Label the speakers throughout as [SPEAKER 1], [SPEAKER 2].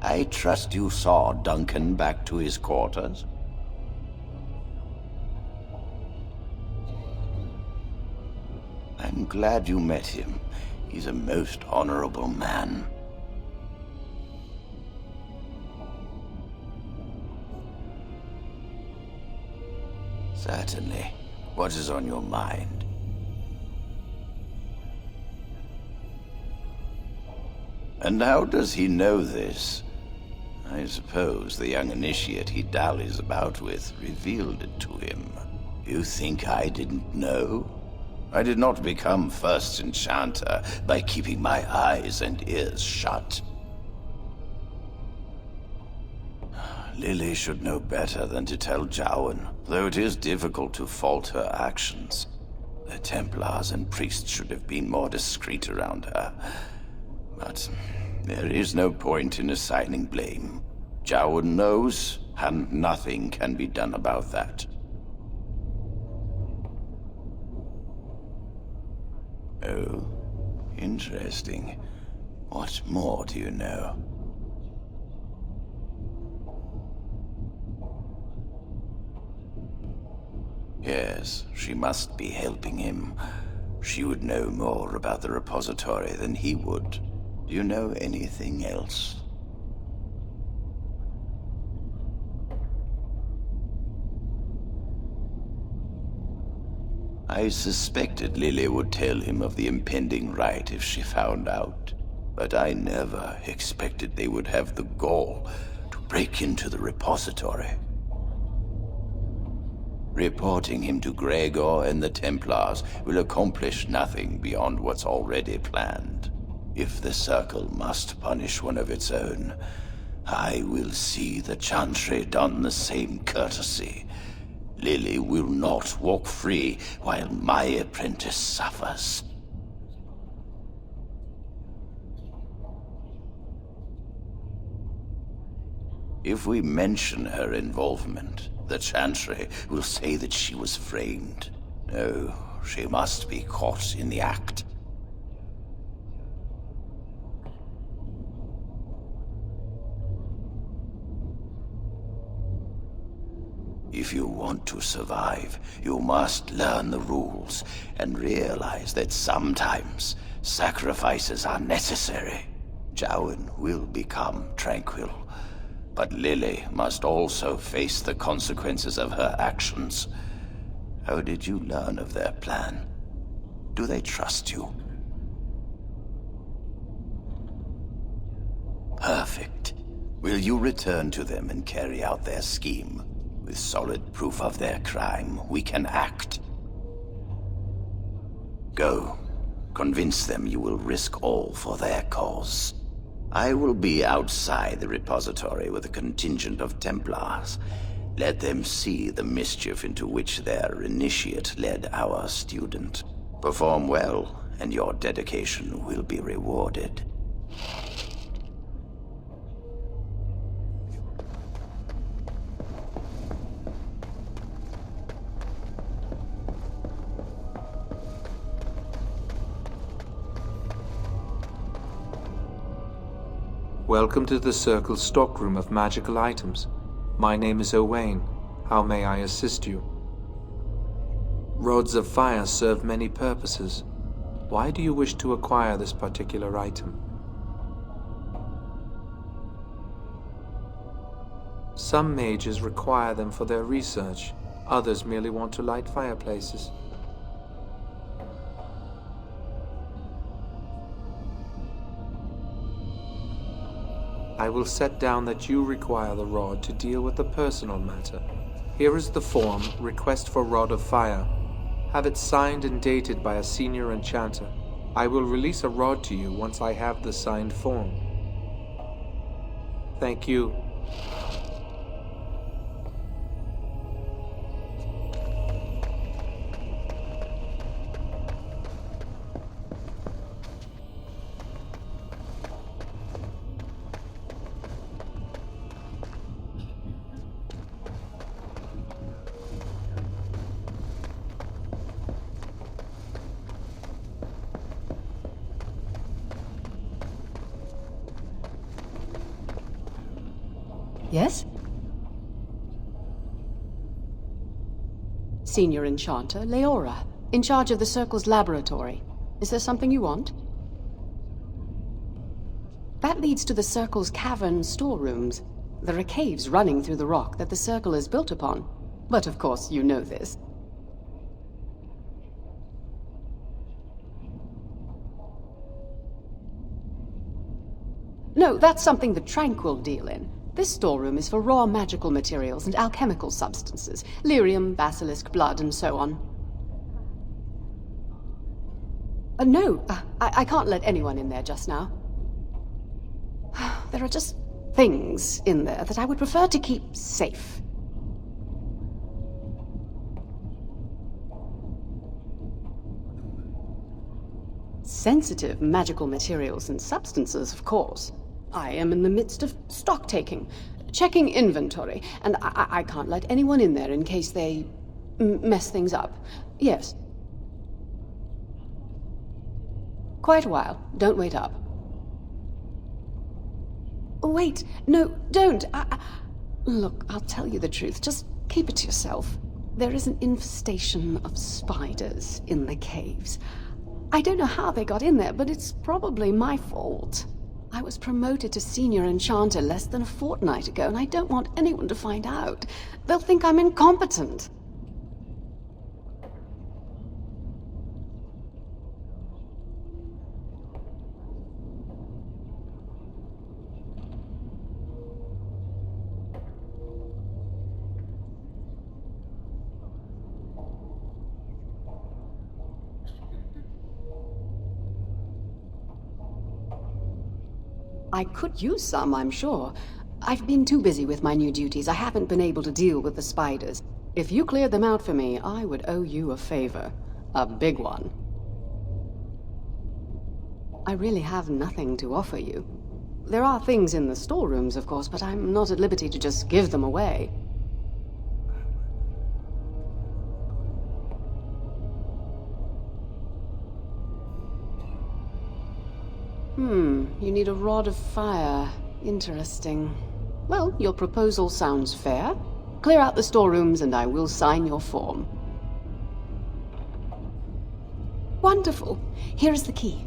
[SPEAKER 1] I trust you saw Duncan back to his quarters? I'm glad you met him. He's a most honorable man. Certainly. What is on your mind? And how does he know this? I suppose the young initiate he dallies about with revealed it to him. You think I didn't know? I did not become first Enchanter by keeping my eyes and ears shut. Lily should know better than to tell Jowan, though it is difficult to fault her actions. The Templars and priests should have been more discreet around her. But there is no point in assigning blame. Jowan knows, and nothing can be done about that. Oh, interesting. What more do you know? Yes, she must be helping him. She would know more about the repository than he would. Do you know anything else? I suspected Lily would tell him of the impending rite if she found out, but I never expected they would have the gall to break into the repository. Reporting him to Gregor and the Templars will accomplish nothing beyond what's already planned. If the Circle must punish one of its own, I will see the Chantry done the same courtesy. Lily will not walk free while my apprentice suffers. If we mention her involvement, the Chantry will say that she was framed. No, she must be caught in the act. If you want to survive, you must learn the rules and realize that sometimes sacrifices are necessary. Jowan will become tranquil, but Lily must also face the consequences of her actions. How did you learn of their plan? Do they trust you? Perfect. Will you return to them and carry out their scheme? With solid proof of their crime, we can act. Go. Convince them you will risk all for their cause. I will be outside the repository with a contingent of Templars. Let them see the mischief into which their initiate led our student. Perform well, and your dedication will be rewarded.
[SPEAKER 2] Welcome to the Circle's stockroom of magical items. My name is Jowan. How may I assist you? Rods of fire serve many purposes. Why do you wish to acquire this particular item? Some mages require them for their research. Others merely want to light fireplaces. I will set down that you require the rod to deal with the personal matter. Here is the form, Request for Rod of Fire. Have it signed and dated by a senior enchanter. I will release a rod to you once I have the signed form. Thank you.
[SPEAKER 3] Yes? Senior Enchanter, Leora, in charge of the Circle's laboratory. Is there something you want? That leads to the Circle's cavern storerooms. There are caves running through the rock that the Circle is built upon. But of course, you know this. No, that's something the Tranquil deal in. This storeroom is for raw magical materials and alchemical substances. Lyrium, basilisk, blood, and so on. No, I can't let anyone in there just now. There are just things in there that I would prefer to keep safe. Sensitive magical materials and substances, of course. I am in the midst of stock-taking, checking inventory, and I can't let anyone in there in case they mess things up. Yes. Quite a while. Don't wait up. Wait. No, don't. Look, I'll tell you the truth. Just keep it to yourself. There is an infestation of spiders in the caves. I don't know how they got in there, but it's probably my fault. I was promoted to Senior Enchanter less than a fortnight ago, and I don't want anyone to find out. They'll think I'm incompetent. I could use some, I'm sure. I've been too busy with my new duties. I haven't been able to deal with the spiders. If you cleared them out for me, I would owe you a favor. A big one. I really have nothing to offer you. There are things in the storerooms, of course, but I'm not at liberty to just give them away. You need a rod of fire. Interesting. Well, your proposal sounds fair. Clear out the storerooms and I will sign your form. Wonderful. Here is the key.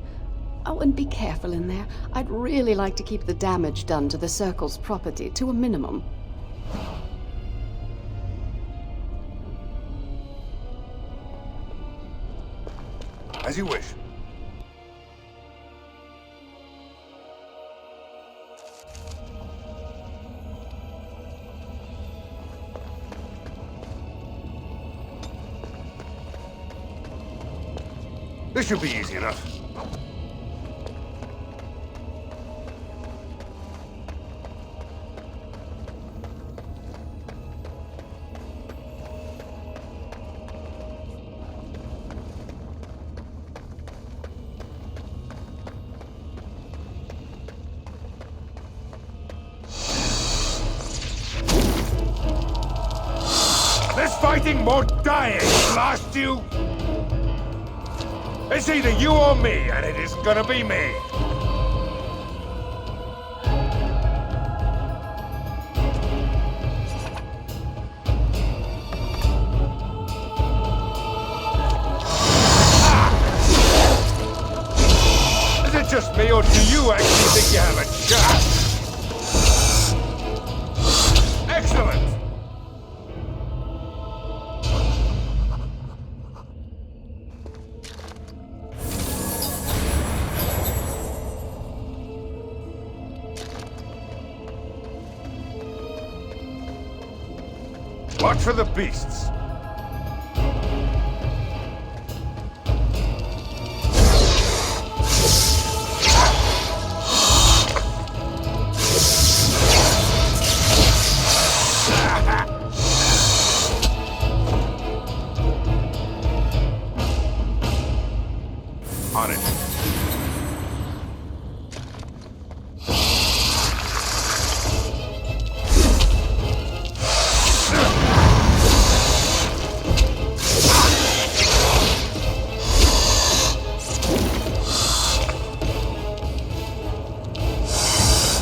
[SPEAKER 3] Oh, and be careful in there. I'd really like to keep the damage done to the Circle's property to a minimum.
[SPEAKER 4] As you wish. This should be easy enough. Less fighting, more dying, blast you! It's either you or me, and it isn't gonna be me. Is it just me, or do you actually think you have a chance? Excellent! Watch for the beasts. On it.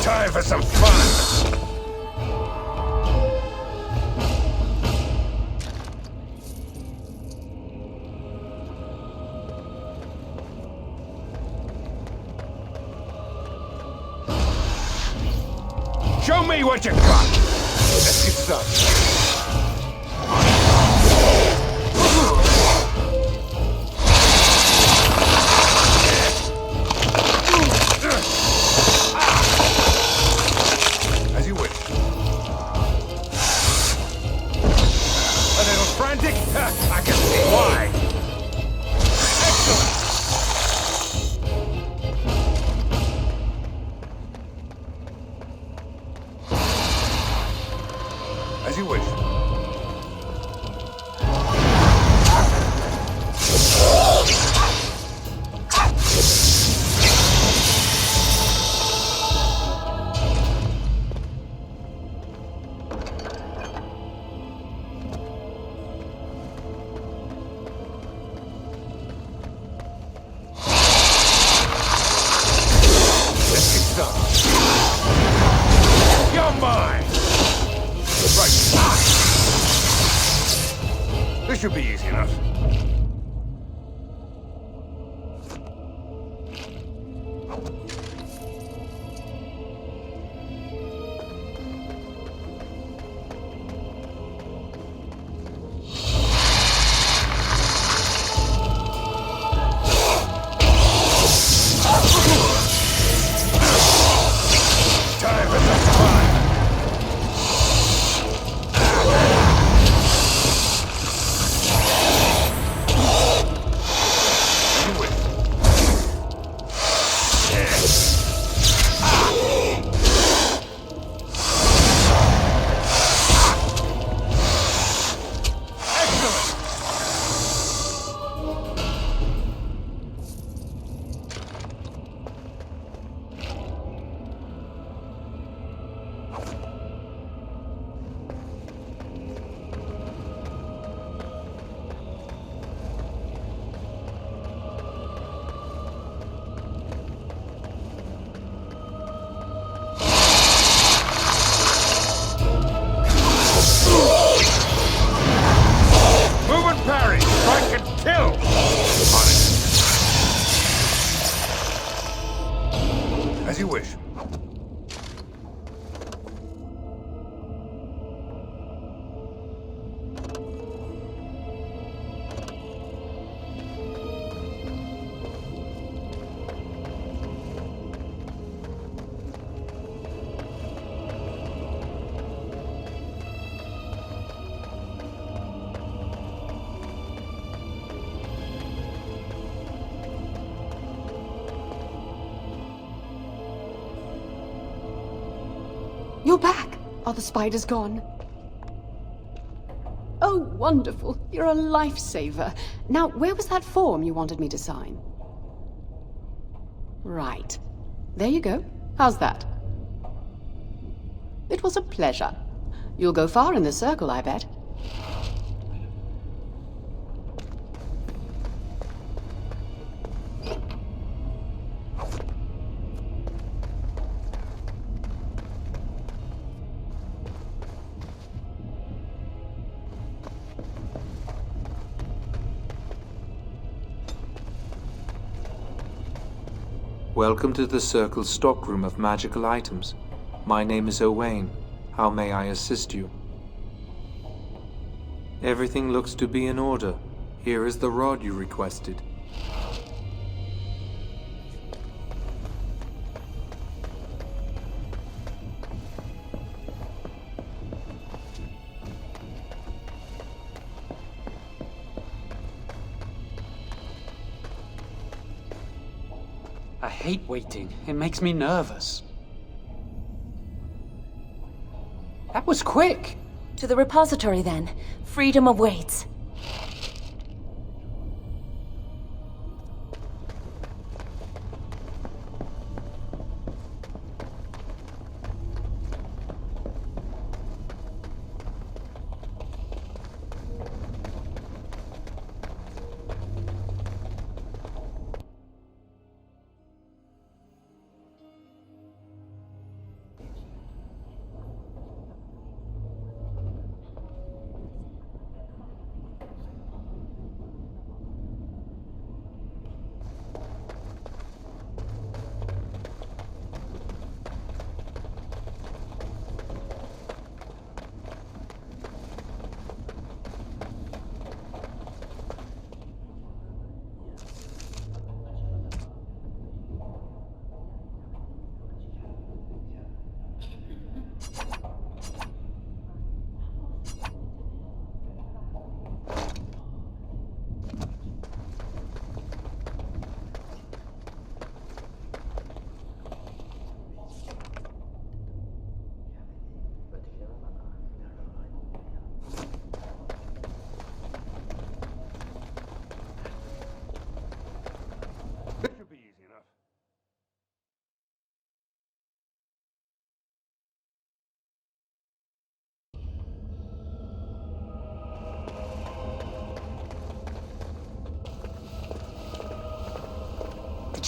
[SPEAKER 4] Time for some fun! Show me what you got! Let's get started. As you wish. A little frantic? I can see why. Excellent! As you wish. Let's get started. You're mine! Right. This should be easy enough. Time for some fun. Move and parry! Strike and kill! On it. As you wish.
[SPEAKER 3] You're back! Are the spiders gone? Oh, wonderful. You're a lifesaver. Now, where was that form you wanted me to sign? Right. There you go. How's that? It was a pleasure. You'll go far in the circle, I bet.
[SPEAKER 2] Welcome to the Circle's stockroom of magical items. My name is Jowan. How may I assist you? Everything looks to be in order. Here is the rod you requested.
[SPEAKER 5] I hate waiting. It makes me nervous. That was quick!
[SPEAKER 6] To the repository, then. Freedom awaits.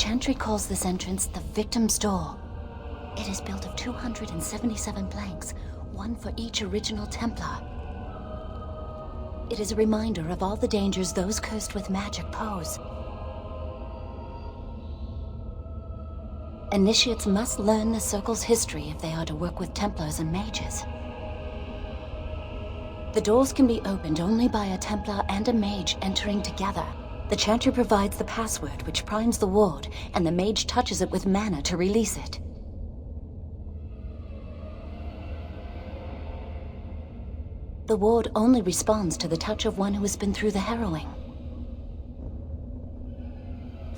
[SPEAKER 6] Chantry calls this entrance the Victim's Door. It is built of 277 planks, one for each original Templar. It is a reminder of all the dangers those cursed with magic pose. Initiates must learn the Circle's history if they are to work with Templars and Mages. The doors can be opened only by a Templar and a Mage entering together. The Chantry provides the password, which primes the ward, and the Mage touches it with mana to release it. The ward only responds to the touch of one who has been through the harrowing.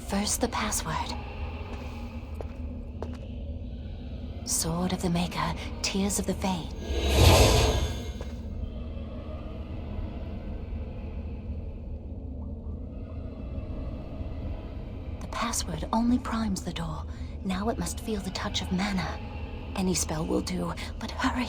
[SPEAKER 6] First, the password. Sword of the Maker, Tears of the Fade. The password only primes the door. Now it must feel the touch of mana. Any spell will do, but hurry.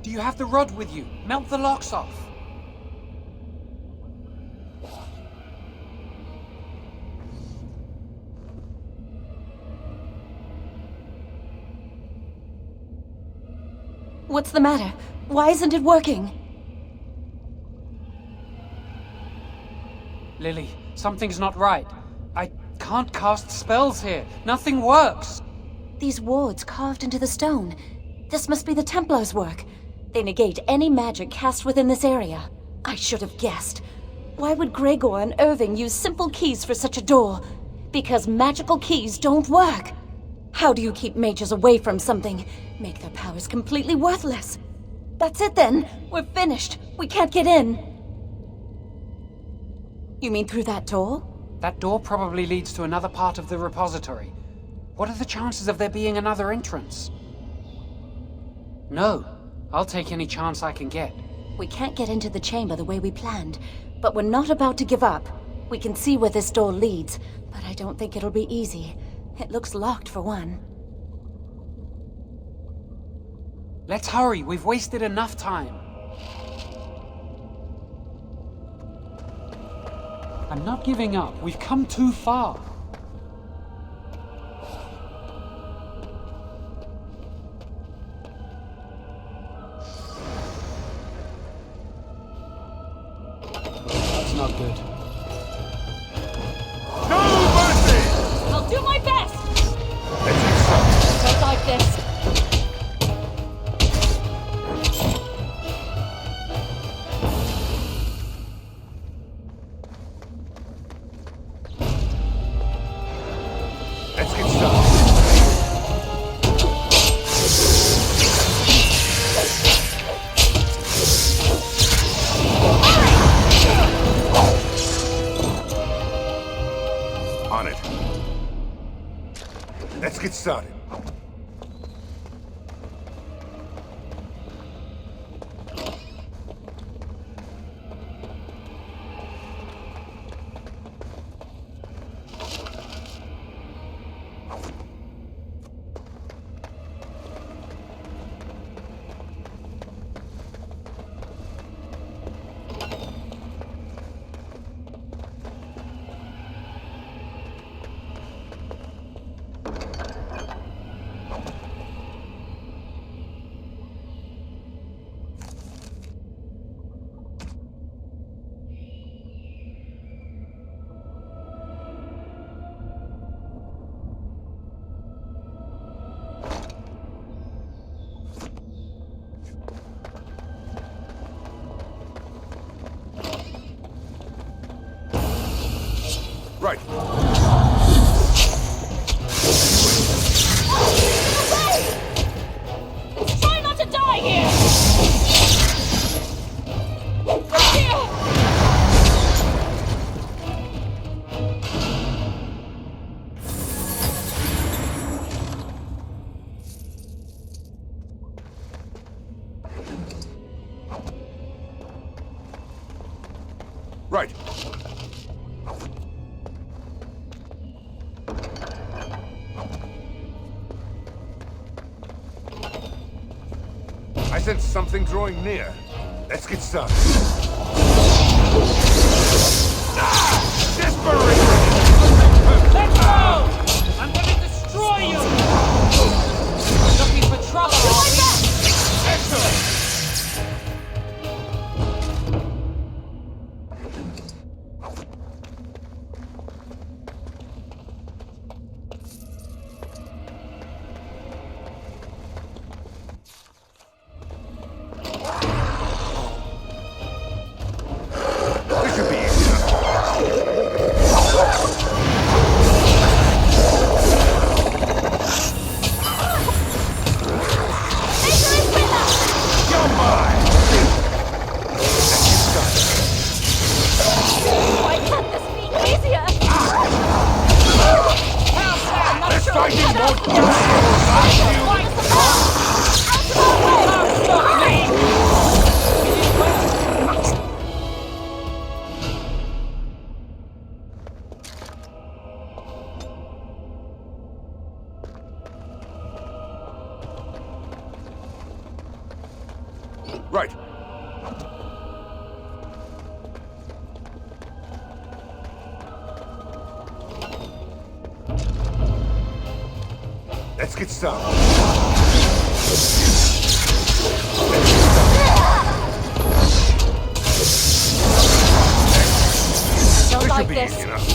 [SPEAKER 5] Do you have the rod with you? Melt the locks off.
[SPEAKER 6] What's the matter? Why isn't it working?
[SPEAKER 5] Lily, something's not right. I can't cast spells here. Nothing works.
[SPEAKER 6] These wards carved into the stone. This must be the Templars' work. They negate any magic cast within this area. I should have guessed. Why would Gregor and Irving use simple keys for such a door? Because magical keys don't work. How do you keep mages away from something? Make their powers completely worthless. That's it then. We're finished. We can't get in. You mean through that door?
[SPEAKER 5] That door probably leads to another part of the repository. What are the chances of there being another entrance? No. I'll take any chance I can get.
[SPEAKER 6] We can't get into the chamber the way we planned, but we're not about to give up. We can see where this door leads, but I don't think it'll be easy. It looks locked for one.
[SPEAKER 5] Let's hurry. We've wasted enough time. I'm not giving up. We've come too far.
[SPEAKER 7] That's not good.
[SPEAKER 4] No mercy!
[SPEAKER 6] I'll do my best!
[SPEAKER 4] Let's get started.
[SPEAKER 6] Don't like this.
[SPEAKER 4] Let's get started. On it. Let's get started. Right.
[SPEAKER 6] Try not to die here!
[SPEAKER 4] Right. I sense something drawing near. Let's get started. Desperation!
[SPEAKER 5] Let's go! I'm gonna destroy you! Looking for trouble, are we?
[SPEAKER 4] Excellent! This should be easy enough. You're mine!
[SPEAKER 6] Why can't this be easier?
[SPEAKER 4] Let's fight in more Right. Let's get started.
[SPEAKER 6] Don't
[SPEAKER 4] This
[SPEAKER 6] like
[SPEAKER 4] should be
[SPEAKER 6] this.
[SPEAKER 4] easy enough.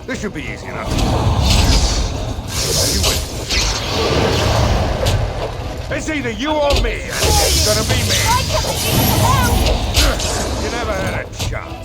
[SPEAKER 4] This should be easy enough. You win. It's either you or me, and it's gonna be me. You never had a chance.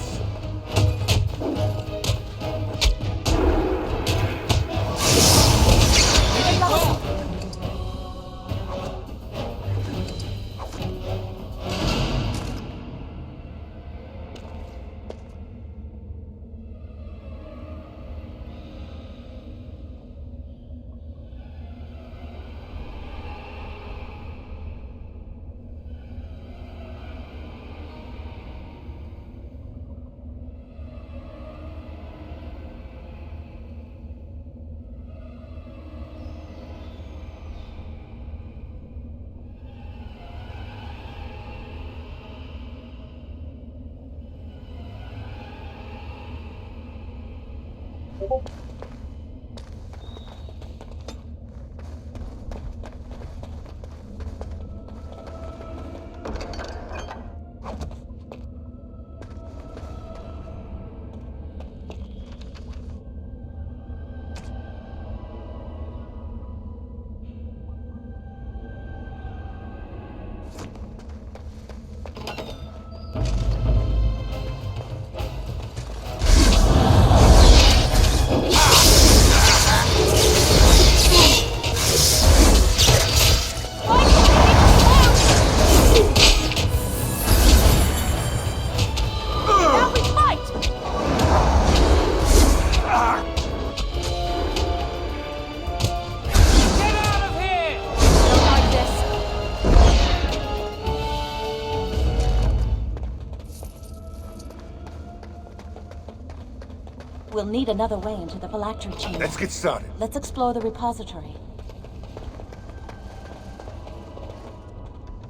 [SPEAKER 6] We'll need another way into the phylactery chamber.
[SPEAKER 4] Let's get started.
[SPEAKER 6] Let's explore the repository.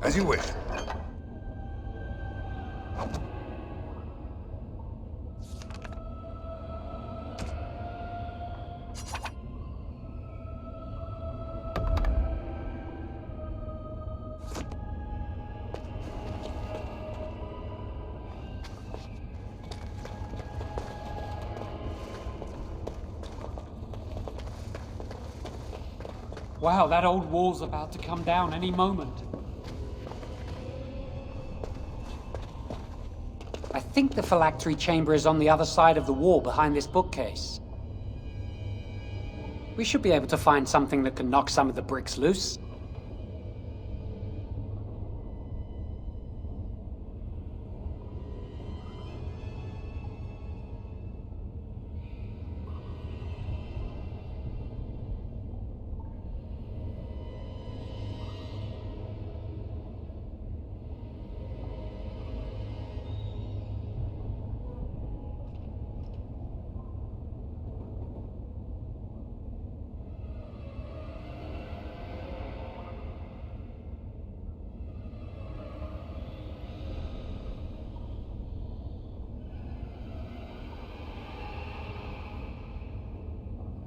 [SPEAKER 4] As you wish.
[SPEAKER 5] Wow, that old wall's about to come down any moment. I think the phylactery chamber is on the other side of the wall behind this bookcase. We should be able to find something that can knock some of the bricks loose.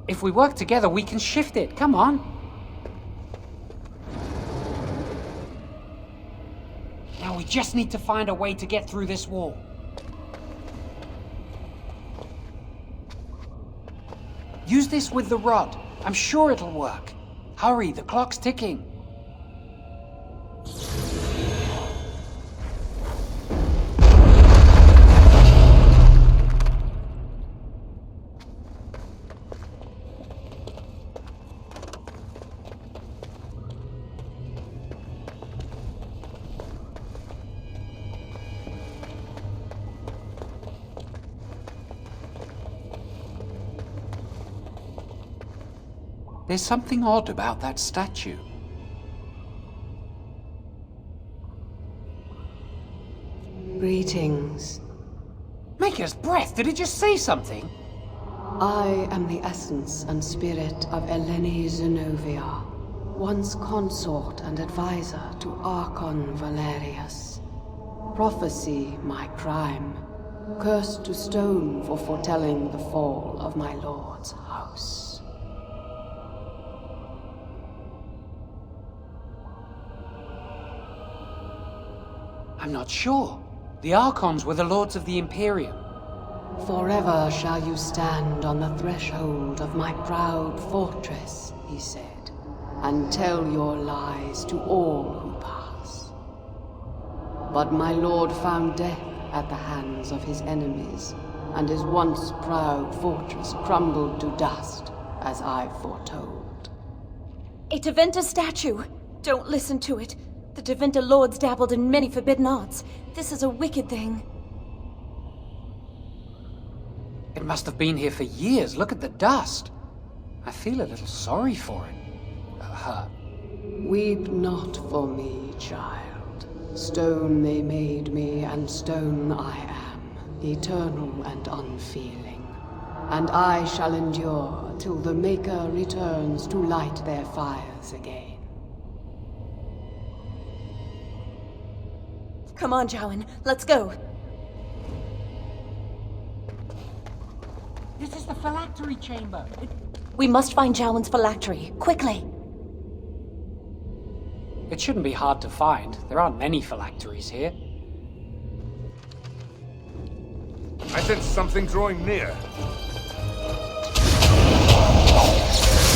[SPEAKER 5] If we work together, we can shift it. Come on. Now we just need to find a way to get through this wall. Use this with the rod. I'm sure it'll work. Hurry, the clock's ticking. There's something odd about that statue.
[SPEAKER 3] Greetings.
[SPEAKER 5] Maker's breath, did it just say something?
[SPEAKER 3] I am the essence and spirit of Eleni Zenobia, once consort and advisor to Archon Valerius. Prophecy my crime, cursed to stone for foretelling the fall of my lord's house.
[SPEAKER 5] I'm not sure. The Archons were the lords of the Imperium.
[SPEAKER 3] Forever shall you stand on the threshold of my proud fortress, he said, and tell your lies to all who pass. But my lord found death at the hands of his enemies, and his once proud fortress crumbled to dust, as I foretold.
[SPEAKER 6] A Deventer statue! Don't listen to it. The Deventer lords dabbled in many forbidden arts. This is a wicked thing.
[SPEAKER 5] It must have been here for years. Look at the dust. I feel a little sorry for it. Her.
[SPEAKER 3] Weep not for me, child. Stone they made me, and stone I am, eternal and unfeeling. And I shall endure till the Maker returns to light their fires again.
[SPEAKER 6] Come on, Jowan. Let's go.
[SPEAKER 5] This is the phylactery chamber.
[SPEAKER 6] We must find Jowan's phylactery. Quickly.
[SPEAKER 5] It shouldn't be hard to find. There aren't many phylacteries here.
[SPEAKER 4] I sense something drawing near.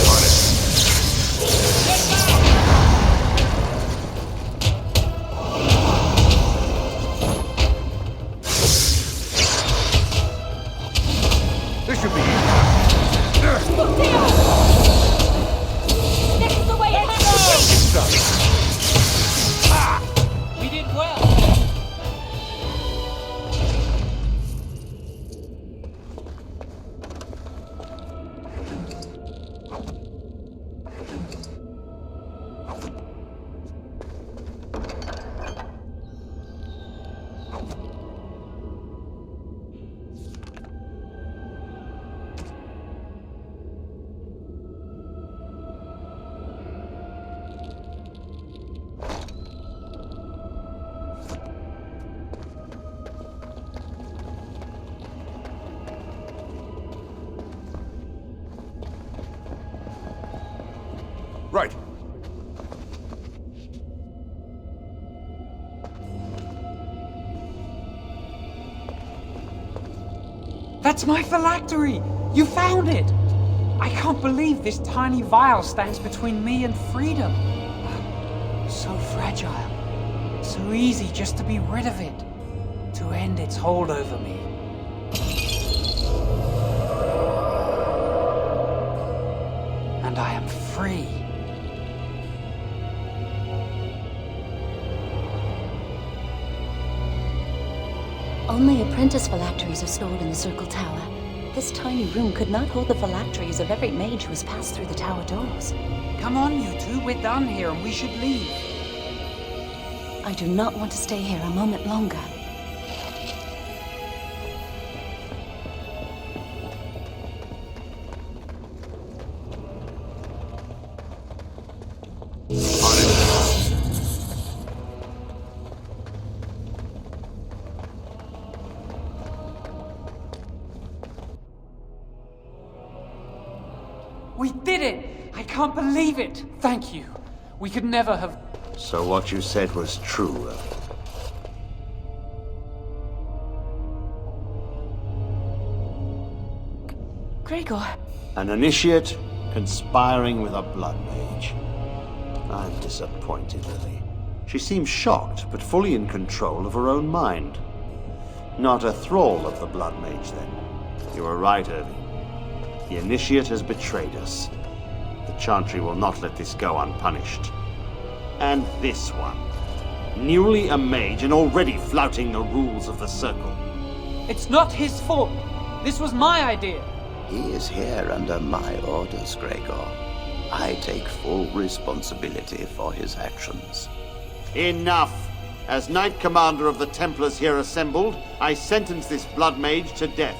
[SPEAKER 4] On it. This should be easy.
[SPEAKER 6] This is the way it
[SPEAKER 4] It's done.
[SPEAKER 5] We did well.
[SPEAKER 4] Right.
[SPEAKER 5] That's my phylactery! You found it! I can't believe this tiny vial stands between me and freedom. So fragile. So easy just to be rid of it. To end its hold over me. And I am free.
[SPEAKER 6] Only apprentice phylacteries are stored in the Circle Tower. This tiny room could not hold the phylacteries of every mage who has passed through the tower doors.
[SPEAKER 5] Come on, you two. We're done here and we should leave.
[SPEAKER 6] I do not want to stay here a moment longer.
[SPEAKER 5] We did it! I can't believe it! Thank you. We could never have...
[SPEAKER 1] So what you said was true.
[SPEAKER 6] Gregor.
[SPEAKER 7] An initiate conspiring with a blood mage. I'm disappointed, Lily. She seems shocked, but fully in control of her own mind. Not a thrall of the blood mage, then. You were right, Irving. The initiate has betrayed us. The Chantry will not let this go unpunished. And this one. Newly a mage and already flouting the rules of the Circle.
[SPEAKER 5] It's not his fault. This was my idea.
[SPEAKER 1] He is here under my orders, Gregor. I take full responsibility for his actions.
[SPEAKER 7] Enough! As Knight Commander of the Templars here assembled, I sentence this blood mage to death.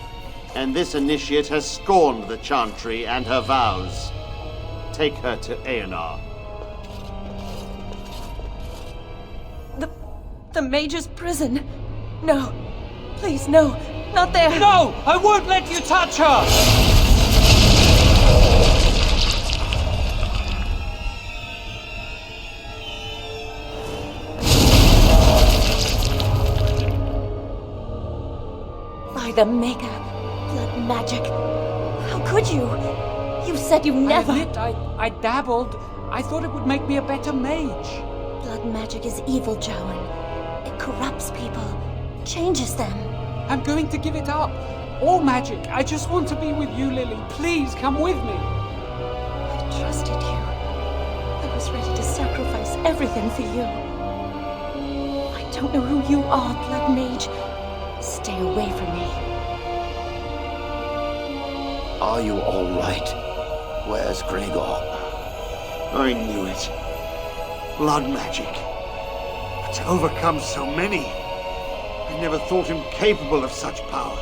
[SPEAKER 7] And this initiate has scorned the Chantry and her vows. Take her to Aenar.
[SPEAKER 6] The mage's prison. No. Please, no. Not there.
[SPEAKER 5] No! I won't let you touch her!
[SPEAKER 6] By the Maker. Blood magic. How could you? You said you never...
[SPEAKER 5] I admit, I dabbled. I thought it would make me a better mage.
[SPEAKER 6] Blood magic is evil, Jowan. It corrupts people. Changes them.
[SPEAKER 5] I'm going to give it up. All magic. I just want to be with you, Lily. Please, come with me.
[SPEAKER 6] I trusted you. I was ready to sacrifice everything for you. I don't know who you are, Blood Mage. Stay away from me.
[SPEAKER 1] Are you all right? Where's Gregor?
[SPEAKER 7] I knew it. Blood magic. But to overcome so many, I never thought him capable of such power.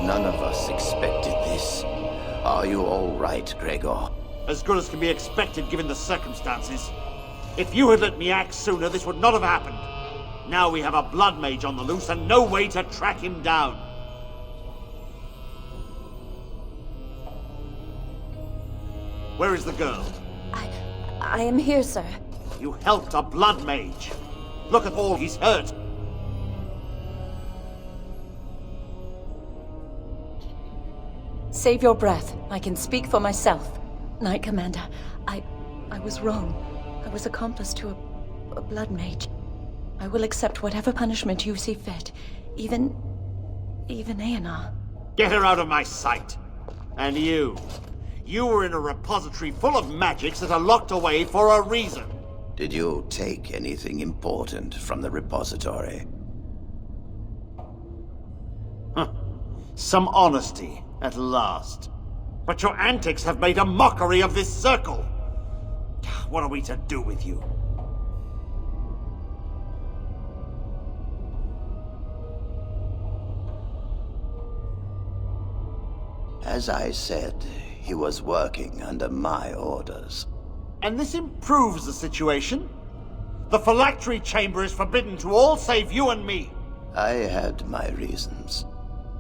[SPEAKER 1] None of us expected this. Are you all right, Gregor?
[SPEAKER 7] As good as can be expected given the circumstances. If you had let me act sooner, this would not have happened. Now we have a blood mage on the loose and no way to track him down. Where is the girl?
[SPEAKER 6] I am here, sir.
[SPEAKER 7] You helped a blood mage. Look at all he's hurt.
[SPEAKER 6] Save your breath. I can speak for myself. Knight Commander, I was wrong. I was accomplice to a blood mage. I will accept whatever punishment you see fit. Even Aenar.
[SPEAKER 7] Get her out of my sight. And you. You were in a repository full of magics that are locked away for a reason.
[SPEAKER 1] Did you take anything important from the repository?
[SPEAKER 7] Some honesty, at last. But your antics have made a mockery of this circle. What are we to do with you?
[SPEAKER 1] As I said, he was working under my orders.
[SPEAKER 7] And this improves the situation. The phylactery chamber is forbidden to all save you and me.
[SPEAKER 1] I had my reasons.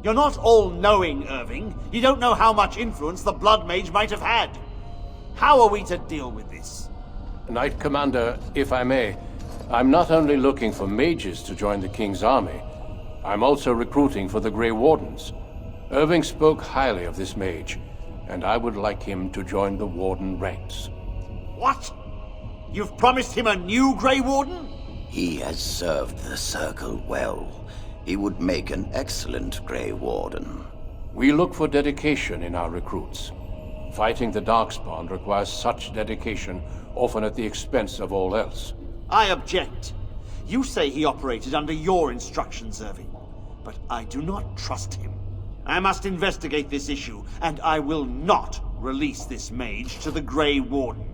[SPEAKER 7] You're not all-knowing, Irving. You don't know how much influence the Blood Mage might have had. How are we to deal with this?
[SPEAKER 4] Knight Commander, if I may, I'm not only looking for mages to join the King's army, I'm also recruiting for the Grey Wardens. Irving spoke highly of this mage, and I would like him to join the Warden ranks.
[SPEAKER 7] What? You've promised him a new Grey Warden?
[SPEAKER 1] He has served the Circle well. He would make an excellent Grey Warden.
[SPEAKER 4] We look for dedication in our recruits. Fighting the Darkspawn requires such dedication, often at the expense of all else.
[SPEAKER 7] I object. You say he operated under your instructions, Irving, but I do not trust him. I must investigate this issue, and I will not release this mage to the Grey Warden.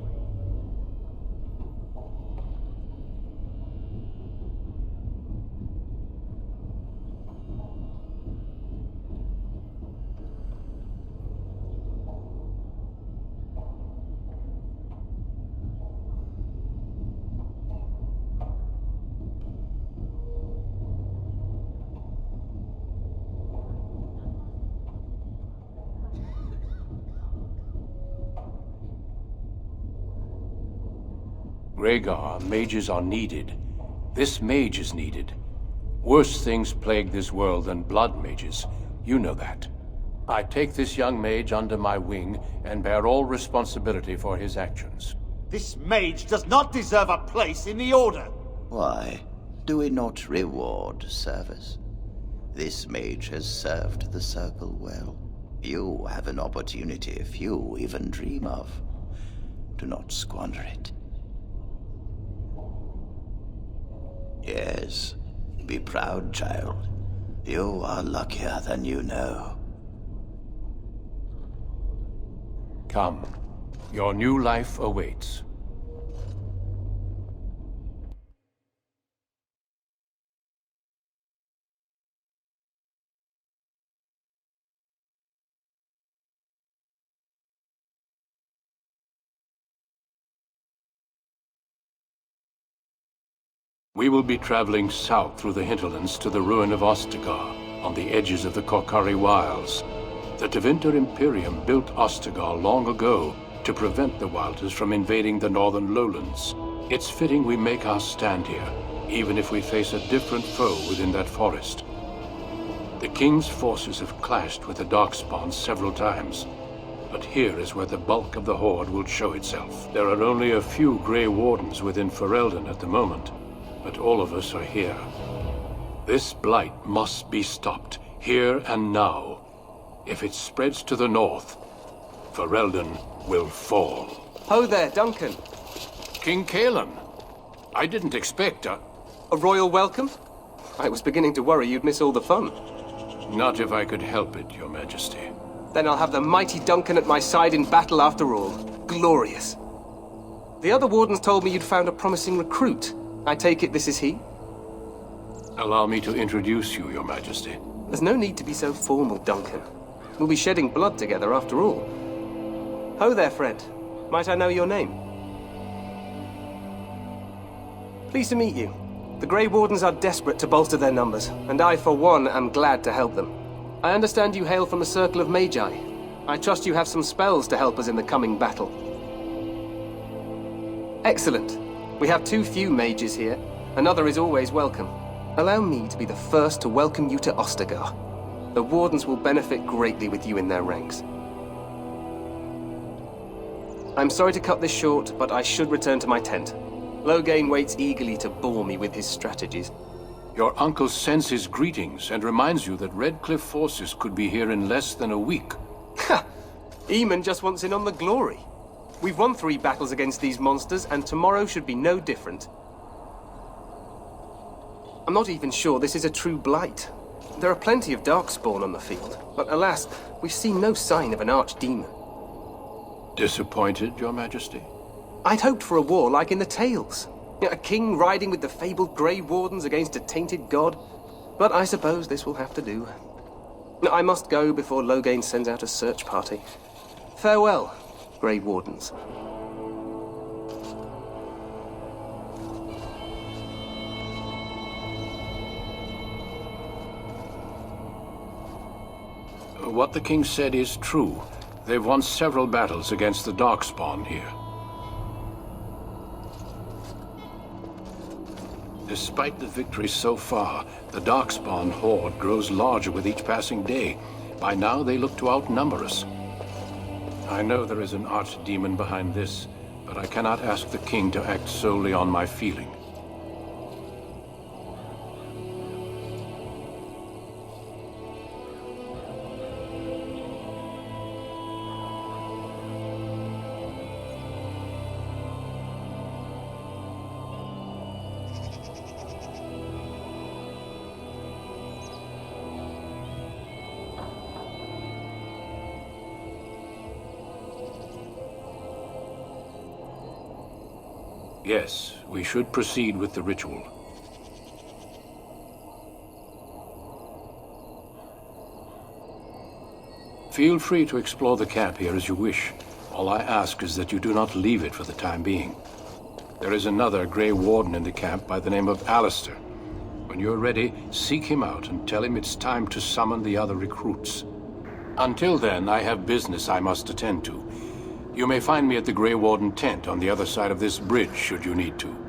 [SPEAKER 4] Rhaegar, mages are needed. This mage is needed. Worse things plague this world than blood mages. You know that. I take this young mage under my wing and bear all responsibility for his actions.
[SPEAKER 7] This mage does not deserve a place in the Order.
[SPEAKER 1] Why? Do we not reward service? This mage has served the Circle well. You have an opportunity few even dream of. Do not squander it. Yes, be proud, child. You are luckier than you know.
[SPEAKER 4] Come. Your new life awaits. We will be traveling south through the hinterlands to the ruin of Ostagar, on the edges of the Korkari Wilds. The Tevinter Imperium built Ostagar long ago to prevent the Wilders from invading the northern lowlands. It's fitting we make our stand here, even if we face a different foe within that forest. The King's forces have clashed with the Darkspawn several times, but here is where the bulk of the Horde will show itself. There are only a few Grey Wardens within Ferelden at the moment, but all of us are here. This blight must be stopped, here and now. If it spreads to the north, Ferelden will fall.
[SPEAKER 8] Ho there, Duncan.
[SPEAKER 4] King Kaelan, I didn't expect
[SPEAKER 8] A royal welcome? I was beginning to worry you'd miss all the fun.
[SPEAKER 4] Not if I could help it, Your Majesty.
[SPEAKER 8] Then I'll have the mighty Duncan at my side in battle after all. Glorious. The other wardens told me you'd found a promising recruit. I take it this is he?
[SPEAKER 4] Allow me to introduce you, Your Majesty.
[SPEAKER 8] There's no need to be so formal, Duncan. We'll be shedding blood together after all. Ho there, friend. Might I know your name? Pleased to meet you. The Grey Wardens are desperate to bolster their numbers, and I, for one, am glad to help them. I understand you hail from a circle of Magi. I trust you have some spells to help us in the coming battle. Excellent. We have too few mages here. Another is always welcome. Allow me to be the first to welcome you to Ostagar. The Wardens will benefit greatly with you in their ranks. I'm sorry to cut this short, but I should return to my tent. Loghain waits eagerly to bore me with his strategies.
[SPEAKER 4] Your uncle sends his greetings and reminds you that Redcliffe forces could be here in less than a week.
[SPEAKER 8] Ha! Eamon just wants in on the glory. We've won 3 battles against these monsters, and tomorrow should be no different. I'm not even sure this is a true blight. There are plenty of Darkspawn on the field, but alas, we've seen no sign of an archdemon.
[SPEAKER 4] Disappointed, Your Majesty?
[SPEAKER 8] I'd hoped for a war like in the tales. A king riding with the fabled Grey Wardens against a tainted god. But I suppose this will have to do. I must go before Loghain sends out a search party. Farewell, Grey Wardens.
[SPEAKER 4] What the king said is true. They've won several battles against the Darkspawn here. Despite the victories so far, the Darkspawn horde grows larger with each passing day. By now, they look to outnumber us. I know there is an archdemon behind this, but I cannot ask the king to act solely on my feeling. Yes, we should proceed with the ritual. Feel free to explore the camp here as you wish. All I ask is that you do not leave it for the time being. There is another Grey Warden in the camp by the name of Alistair. When you're ready, seek him out and tell him it's time to summon the other recruits. Until then, I have business I must attend to. You may find me at the Grey Warden tent on the other side of this bridge, should you need to.